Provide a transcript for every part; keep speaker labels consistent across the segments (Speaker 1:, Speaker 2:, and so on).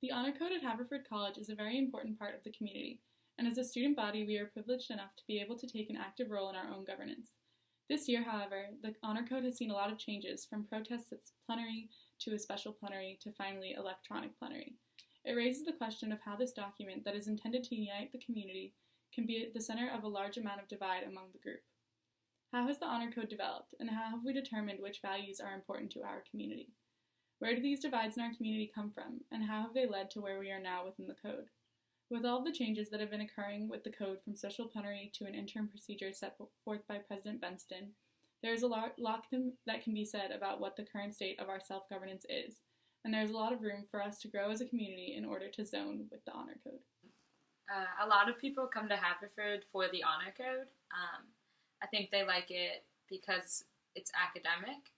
Speaker 1: The Honor Code at Haverford College is a very important part of the community, and as a student body, we are privileged enough to be able to take an active role in our own governance. This year, however, the Honor Code has seen a lot of changes, from protests at plenary to a special plenary to finally electronic plenary. It raises the question of how this document that is intended to unite the community can be at the center of a large amount of divide among the group. How has the Honor Code developed, and how have we determined which values are important to our community? Where do these divides in our community come from, and how have they led to where we are now within the Code? With all of the changes that have been occurring with the Code, from special plenary to an interim procedure set forth by President Benston, there is a lot that can be said about what the current state of our self-governance is, and there's a lot of room for us to grow as a community in order to zone with the Honor Code.
Speaker 2: A lot of people come to Haverford for the Honor Code. I think they like it because it's academic,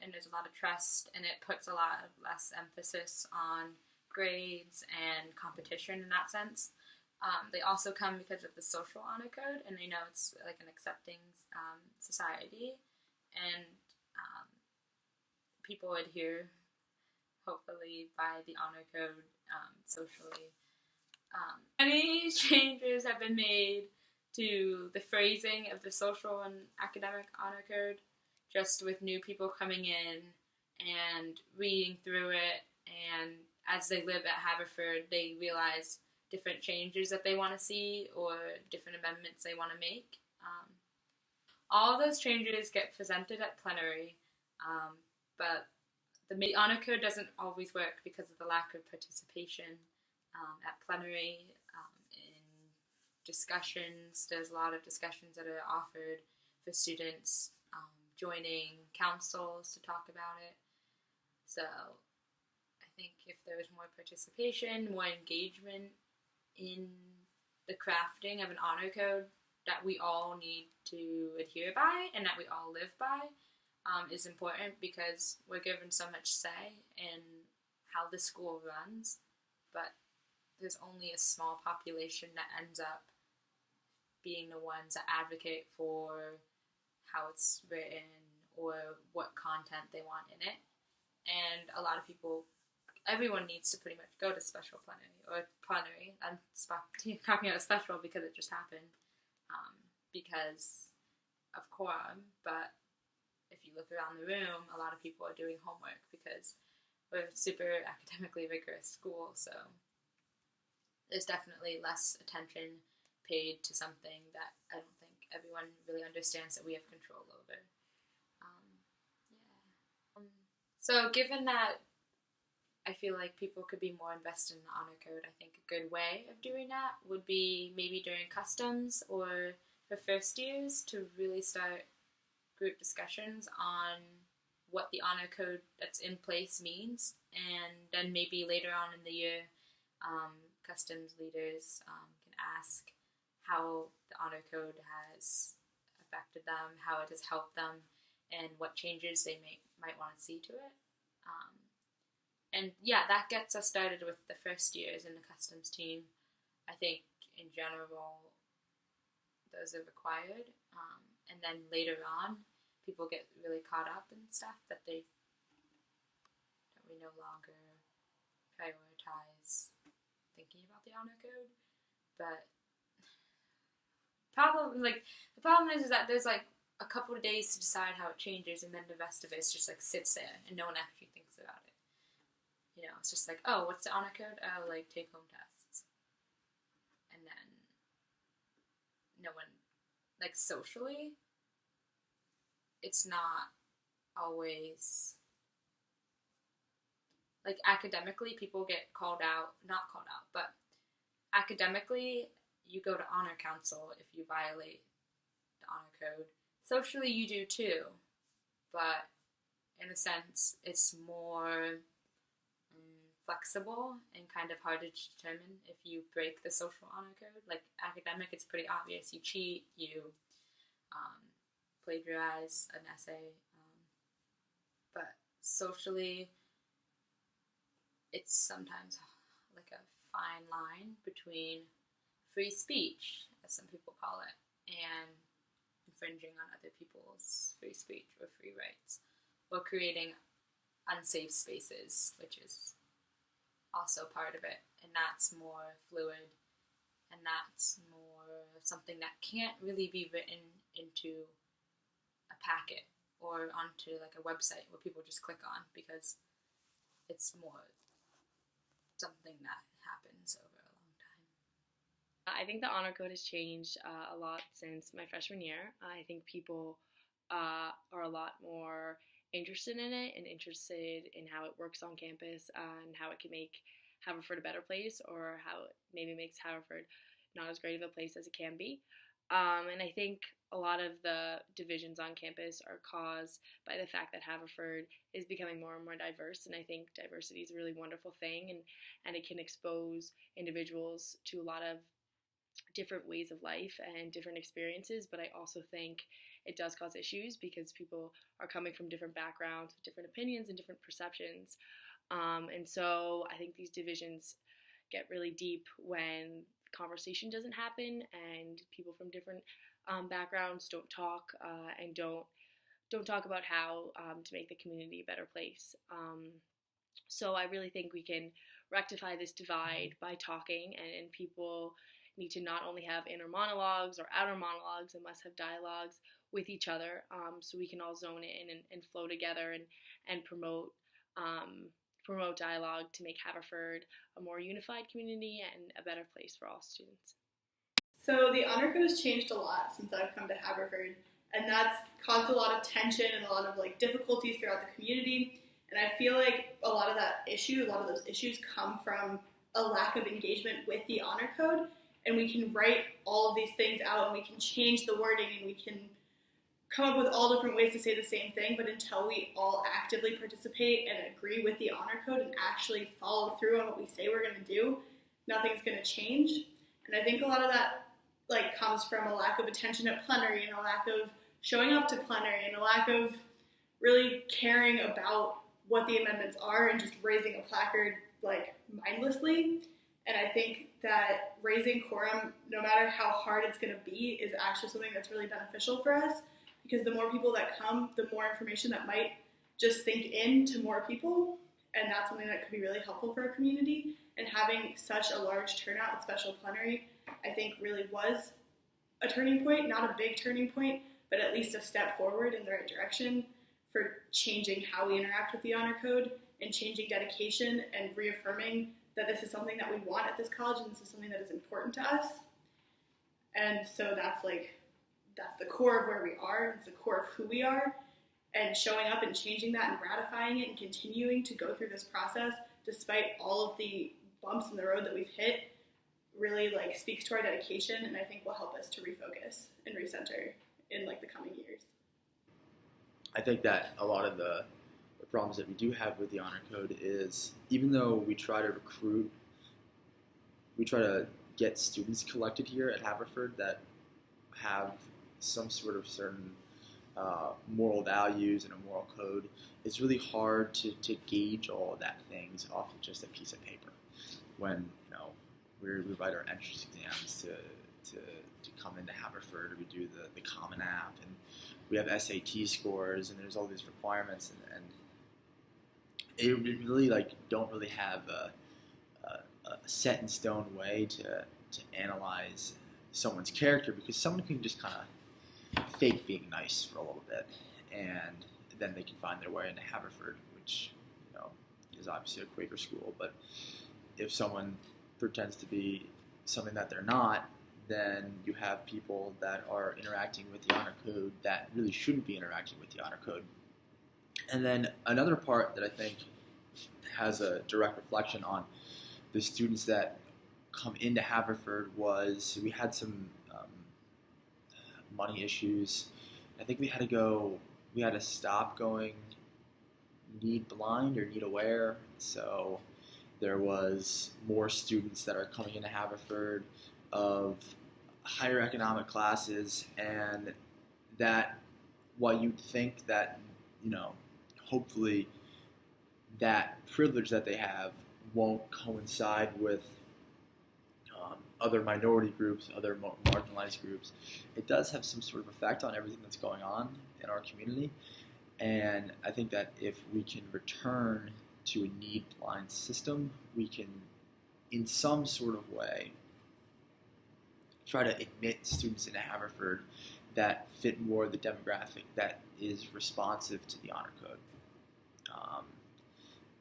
Speaker 2: and there's a lot of trust, and it puts a lot less emphasis on grades and competition in that sense. They also come because of the social honor code, and they know it's like an accepting society, and people adhere, hopefully, by the honor code socially. Many changes have been made to the phrasing of the social and academic honor code, just with new people coming in and reading through it, and as they live at Haverford, they realize different changes that they want to see or different amendments they want to make. All those changes get presented at plenary, but the honor code doesn't always work because of the lack of participation at plenary. In discussions, there's a lot of discussions that are offered for students joining councils to talk about it. So I think if there was more participation, more engagement in the crafting of an honor code that we all need to adhere by and that we all live by is important, because we're given so much say in how the school runs, but there's only a small population that ends up being the ones that advocate for how it's written or what content they want in it. And a lot of people, everyone needs to pretty much go to special plenary or plenary. I'm talking about special because it just happened, because of quorum. But if you look around the room, a lot of people are doing homework because we're a super academically rigorous school. So there's definitely less attention paid to something that I don't think everyone really understands that we have control over. So given that I feel like people could be more invested in the honor code, I think a good way of doing that would be maybe during customs or for first years to really start group discussions on what the honor code that's in place means, and then maybe later on in the year customs leaders can ask how the honor code has affected them, how it has helped them, and what changes they might want to see to it. And yeah, that gets us started with the first years in the customs team. I think in general, those are required. And then later on, people get really caught up in stuff that we no longer prioritize thinking about the honor code. But the problem is that there's like a couple of days to decide how it changes, and then the rest of it is just like sits there and no one actually thinks about it. You know, it's just like, oh, what's the honor code? Oh, like take home tests. And then no one, like socially, it's not always, like academically people get not called out, but academically you go to honor council if you violate the honor code. Socially you do too, but in a sense it's more flexible and kind of hard to determine if you break the social honor code. Like academic, it's pretty obvious. You cheat, you plagiarize an essay, but socially it's sometimes like a fine line between free speech, as some people call it, and infringing on other people's free speech or free rights, or creating unsafe spaces, which is also part of it, and that's more fluid, and that's more something that can't really be written into a packet or onto like a website where people just click on, because it's more something that happens over a long time.
Speaker 3: I think the honor code has changed a lot since my freshman year. I think people are a lot more interested in it and interested in how it works on campus and how it can make Haverford a better place, or how it maybe makes Haverford not as great of a place as it can be. And I think a lot of the divisions on campus are caused by the fact that Haverford is becoming more and more diverse. And I think diversity is a really wonderful thing, and it can expose individuals to a lot of different ways of life and different experiences. But I also think it does cause issues because people are coming from different backgrounds with different opinions and different perceptions. And so I think these divisions get really deep when conversation doesn't happen and people from different backgrounds don't talk and don't talk about how to make the community a better place. So I really think we can rectify this divide by talking, and people need to not only have inner monologues or outer monologues, and must have dialogues with each other, so we can all zone in and flow together and promote dialogue to make Haverford a more unified community and a better place for all students.
Speaker 1: So the honor code has changed a lot since I've come to Haverford, and that's caused a lot of tension and a lot of difficulties throughout the community. And I feel like a lot of those issues come from a lack of engagement with the honor code. And we can write all of these things out, and we can change the wording, and we can come up with all different ways to say the same thing. But until we all actively participate and agree with the honor code and actually follow through on what we say we're going to do, nothing's going to change. And I think a lot of that comes from a lack of attention at plenary, and a lack of showing up to plenary, and a lack of really caring about what the amendments are, and just raising a placard mindlessly. And I think that raising quorum, no matter how hard it's going to be, is actually something that's really beneficial for us, because the more people that come, the more information that might just sink in to more people, and that's something that could be really helpful for our community. And having such a large turnout at special plenary, I think really was a turning point, not a big turning point, but at least a step forward in the right direction for changing how we interact with the honor code, and changing dedication and reaffirming that this is something that we want at this college, and this is something that is important to us. And so that's the core of where we are. It's the core of who we are, and showing up and changing that and ratifying it and continuing to go through this process despite all of the bumps in the road that we've hit really speaks to our dedication, and I think will help us to refocus and recenter in the coming years.
Speaker 4: I think that a lot of the problems that we do have with the honor code is, even though we try to get students collected here at Haverford that have some sort of certain moral values and a moral code, it's really hard to gauge all of that things off of just a piece of paper. When we write our entrance exams to come into Haverford, we do the Common App, and we have SAT scores, and there's all these requirements, and it really don't really have a set in stone way to analyze someone's character, because someone can just kind of fake being nice for a little bit, and then they can find their way into Haverford, which is obviously a Quaker school. But if someone pretends to be something that they're not, then you have people that are interacting with the honor code that really shouldn't be interacting with the honor code. And then another part that I think has a direct reflection on the students that come into Haverford was we had some money issues. I think we had to stop going need blind or need aware. So there was more students that are coming into Haverford of higher economic classes, and that while you'd think that, hopefully that privilege that they have won't coincide with other minority groups, other marginalized groups, it does have some sort of effect on everything that's going on in our community. And I think that if we can return to a need-blind system, we can, in some sort of way, try to admit students into Haverford that fit more the demographic that is responsive to the honor code.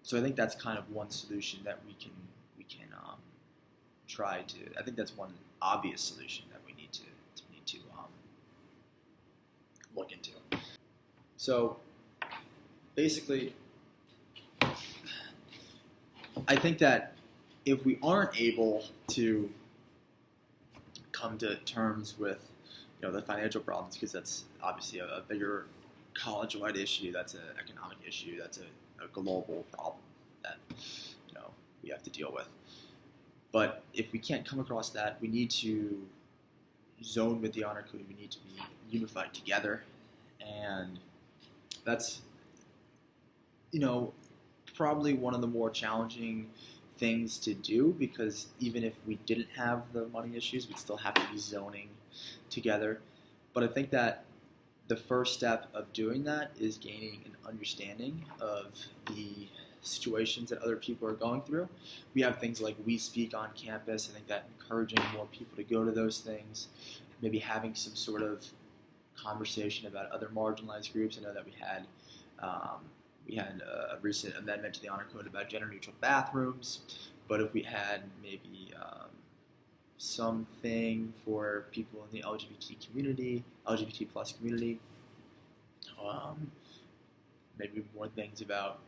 Speaker 4: So I think that's kind of one solution that we can try to. I think that's one obvious solution that we need to look into. So basically, I think that if we aren't able to come to terms with the financial problems, because that's obviously a bigger college-wide issue, that's an economic issue, that's a global problem that we have to deal with. But if we can't come across that, we need to zone with the honor code. We need to be unified together, and that's probably one of the more challenging things to do, because even if we didn't have the money issues, we'd still have to be zoning together. But I think that the first step of doing that is gaining an understanding of the situations that other people are going through. We have things like We Speak on campus. I think that encouraging more people to go to those things, maybe having some sort of conversation about other marginalized groups. I know that we had a recent amendment to the honor code about gender-neutral bathrooms, but if we had maybe something for people in the LGBT plus community, maybe more things about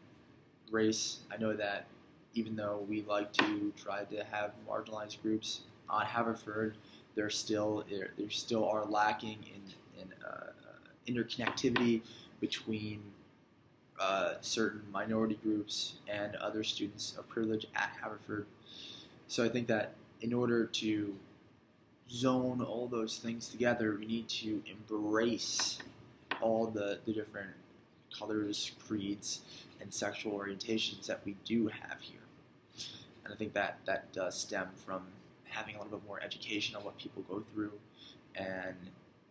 Speaker 4: race. I know that even though we like to try to have marginalized groups on Haverford, there still are lacking in interconnectivity between certain minority groups and other students of privilege at Haverford. So I think that in order to zone all those things together, we need to embrace all the different colors, creeds, and sexual orientations that we do have here. And I think that does stem from having a little bit more education on what people go through, and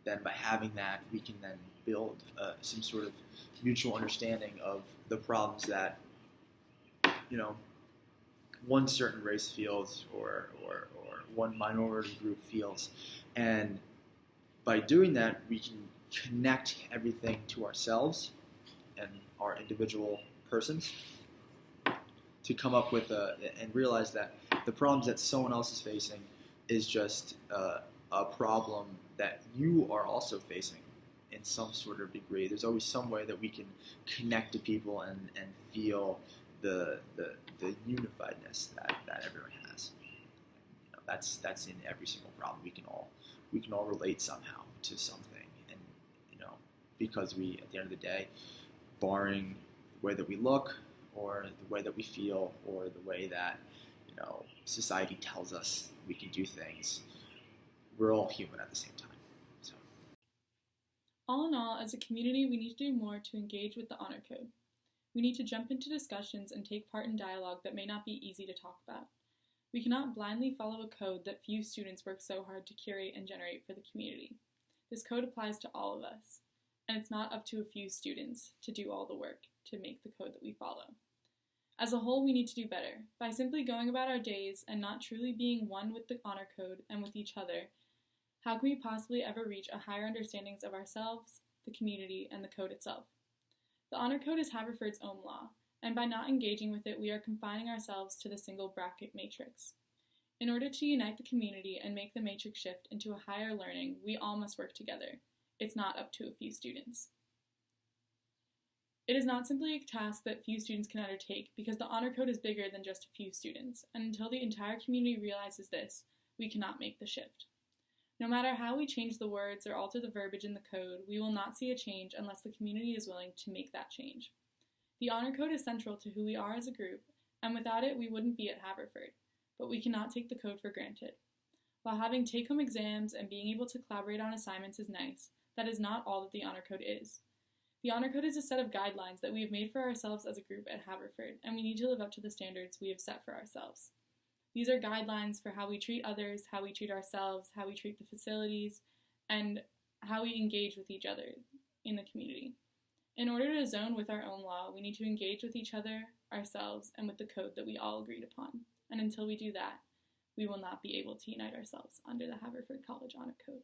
Speaker 4: then by having that, we can then build some sort of mutual understanding of the problems that one certain race feels or one minority group feels. And by doing that, we can connect everything to ourselves and our individual persons to come up with and realize that the problems that someone else is facing is just a problem that you are also facing in some sort of degree. There's always some way that we can connect to people and feel the unifiedness that everyone has. That's in every single problem. We can all relate somehow to something, and because we, at the end of the day, barring the way that we look or the way that we feel or the way that society tells us we can do things, we're all human at the same time. So,
Speaker 1: all in all, as a community, we need to do more to engage with the honor code. We need to jump into discussions and take part in dialogue that may not be easy to talk about. We cannot blindly follow a code that few students work so hard to curate and generate for the community. This code applies to all of us, and it's not up to a few students to do all the work to make the code that we follow. As a whole, we need to do better. By simply going about our days and not truly being one with the honor code and with each other, how can we possibly ever reach a higher understanding of ourselves, the community, and the code itself? The honor code is Haverford's own law, and by not engaging with it, we are confining ourselves to the single bracket matrix. In order to unite the community and make the matrix shift into a higher learning, we all must work together. It's not up to a few students. It is not simply a task that few students can undertake, because the honor code is bigger than just a few students, and until the entire community realizes this, we cannot make the shift. No matter how we change the words or alter the verbiage in the code, we will not see a change unless the community is willing to make that change. The honor code is central to who we are as a group, and without it, we wouldn't be at Haverford, but we cannot take the code for granted. While having take-home exams and being able to collaborate on assignments is nice, that is not all that the honor code is. The honor code is a set of guidelines that we have made for ourselves as a group at Haverford, and we need to live up to the standards we have set for ourselves. These are guidelines for how we treat others, how we treat ourselves, how we treat the facilities, and how we engage with each other in the community. In order to zone with our own law, we need to engage with each other, ourselves, and with the code that we all agreed upon. And until we do that, we will not be able to unite ourselves under the Haverford College Honor Code.